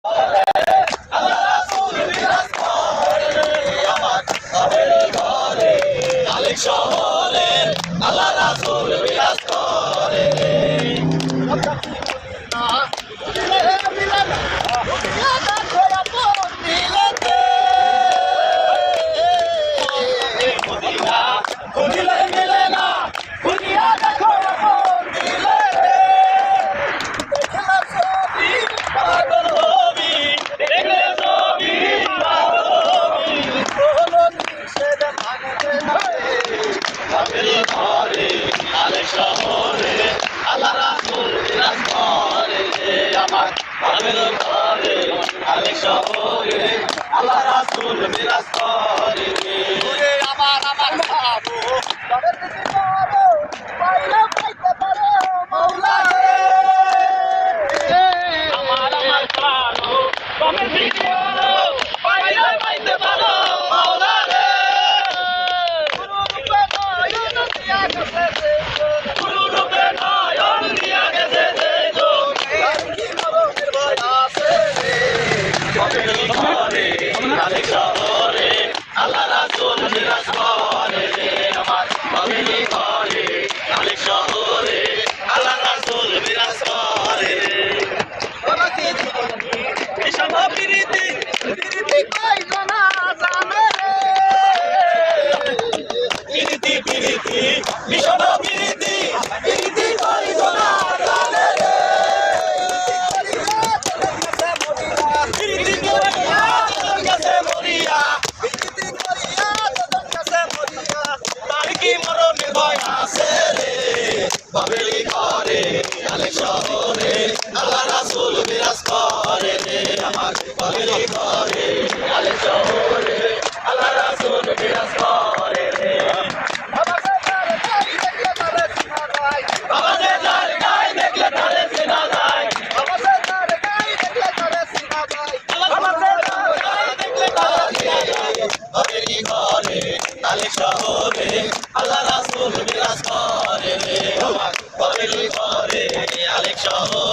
শহরে আল্লাহ রাসূল বিরাজ করে শহরে আল্লাহ রাসূল বিরাজ করে আমার বাবেল ঘরে আলেক শহরে আল্লাহ রাসূল বিরাজ করে আমার বাবু তবে তুমি পারো পাইলে পাইতে পারো মাওলা রে আমার পারো তবে তুমি পারো পাইলে পাইতে পারো মাওলা রে আলেক শহরে আল্লাহ রাসূল বিরাজ করে আমার বাবেল ঘরে আলেক শহরে আল্লাহ রাসূল বিরাজ করে বিষম প্রীতি প্রীতি কইলো না জানে প্রীতি প্রীতি বিষম প্রীতি প্রীতি কইলো না জানে বাবেল ঘরে আলেক শহরে আল্লাহ রাসূল বিরাজ করে আমার বাবেল ঘরে আলেক শহরে আল্লাহ রাসূল বিরাজ করে বাবা যে তার গায় দেখলে তারে চেনা যায় বাবা যে তার গায় দেখলে তারে চেনা যায় বাবা যে তার গায় দেখলে তারে চেনা যায় বাবেল ঘরে আলেক শহরে আল্লাহ রাসূল বিরাজ করে আমার বাবেল ঘরে আলেক শহরে